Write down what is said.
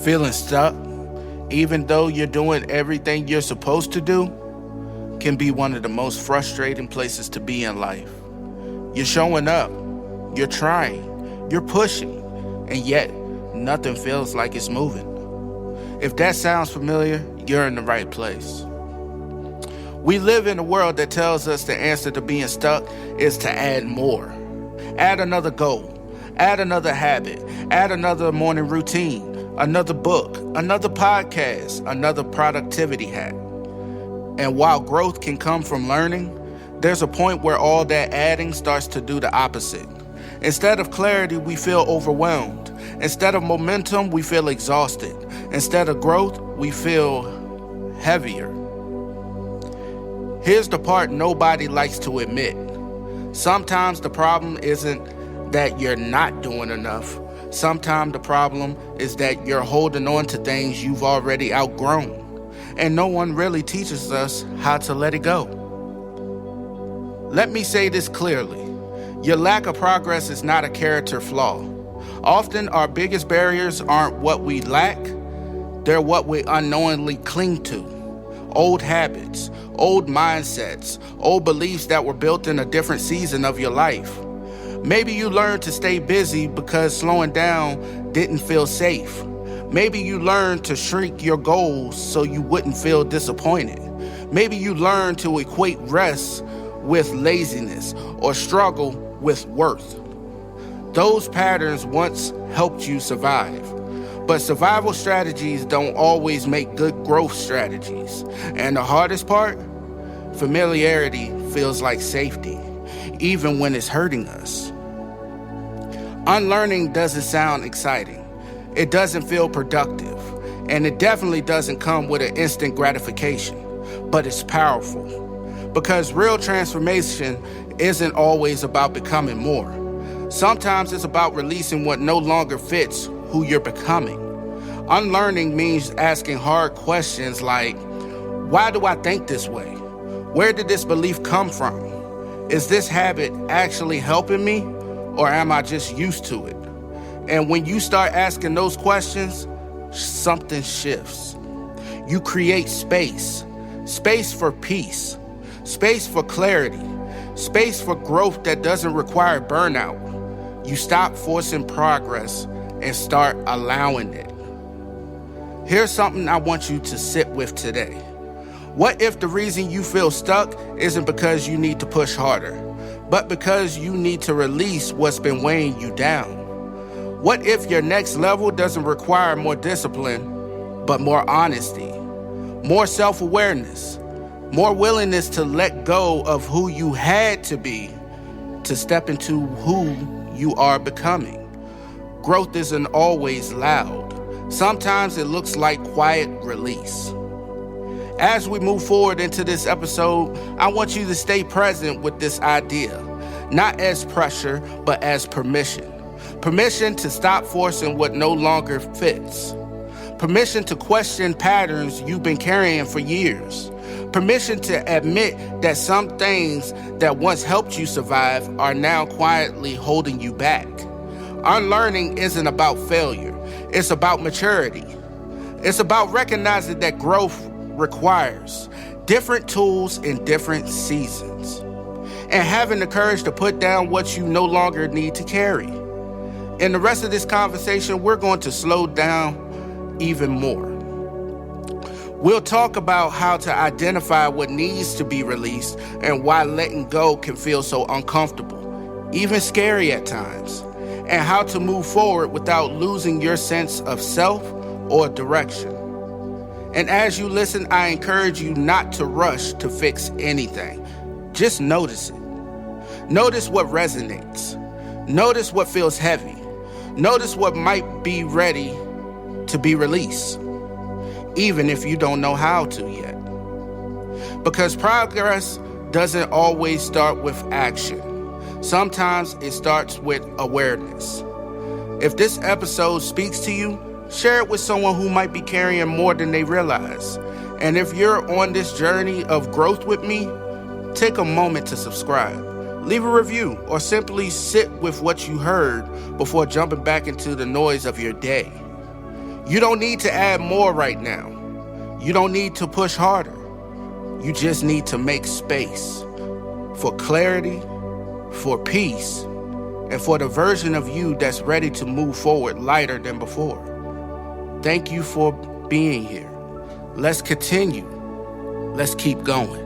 Feeling stuck, even though you're doing everything you're supposed to do, can be one of the most frustrating places to be in life. You're showing up, you're trying, you're pushing, and yet nothing feels like it's moving. If that sounds familiar, you're in the right place. We live in a world that tells us the answer to being stuck is to add more. Add another goal, add another habit, add another morning routine, another book, another podcast, another productivity hack. And while growth can come from learning, there's a point where all that adding starts to do the opposite. Instead of clarity, we feel overwhelmed. Instead of momentum, we feel exhausted. Instead of growth, we feel heavier. Here's the part nobody likes to admit. Sometimes the problem isn't that you're not doing enough. Sometimes the problem is that you're holding on to things you've already outgrown. And no one really teaches us how to let it go. Let me say this clearly. Your lack of progress is not a character flaw. Often our biggest barriers aren't what we lack, they're what we unknowingly cling to. Old habits, old mindsets, old beliefs that were built in a different season of your life. Maybe you learned to stay busy because slowing down didn't feel safe. Maybe you learned to shrink your goals so you wouldn't feel disappointed. Maybe you learned to equate rest with laziness or struggle with worth. Those patterns once helped you survive. But survival strategies don't always make good growth strategies. And the hardest part? Familiarity feels like safety, even when it's hurting us. Unlearning doesn't sound exciting. It doesn't feel productive. And it definitely doesn't come with an instant gratification. But it's powerful. Because real transformation isn't always about becoming more. Sometimes it's about releasing what no longer fits who you're becoming. Unlearning means asking hard questions like, why do I think this way? Where did this belief come from? Is this habit actually helping me, or am I just used to it? And when you start asking those questions, something shifts. You create space for peace, space for clarity, space for growth that doesn't require burnout. You stop forcing progress and start allowing it. Here's something I want you to sit with today. What if the reason you feel stuck isn't because you need to push harder, but because you need to release what's been weighing you down? What if your next level doesn't require more discipline, but more honesty, more self-awareness, more willingness to let go of who you had to be to step into who you are becoming? Growth isn't always loud. Sometimes it looks like quiet release. As we move forward into this episode, I want you to stay present with this idea, not as pressure, but as permission. Permission to stop forcing what no longer fits. Permission to question patterns you've been carrying for years. Permission to admit that some things that once helped you survive are now quietly holding you back. Unlearning isn't about failure. It's about maturity. It's about recognizing that growth requires different tools in different seasons, and having the courage to put down what you no longer need to carry. In the rest of this conversation, we're going to slow down even more. We'll talk about how to identify what needs to be released and why letting go can feel so uncomfortable, even scary at times, and how to move forward without losing your sense of self or direction. And as you listen, I encourage you not to rush to fix anything. Just notice it. Notice what resonates. Notice what feels heavy. Notice what might be ready to be released, even if you don't know how to yet. Because progress doesn't always start with action. Sometimes it starts with awareness. If this episode speaks to you, share it with someone who might be carrying more than they realize. And if you're on this journey of growth with me, take a moment to subscribe, leave a review, or simply sit with what you heard before jumping back into the noise of your day. You don't need to add more right now. You don't need to push harder. You just need to make space for clarity, for peace, and for the version of you that's ready to move forward lighter than before. Thank you for being here. Let's continue. Let's keep going.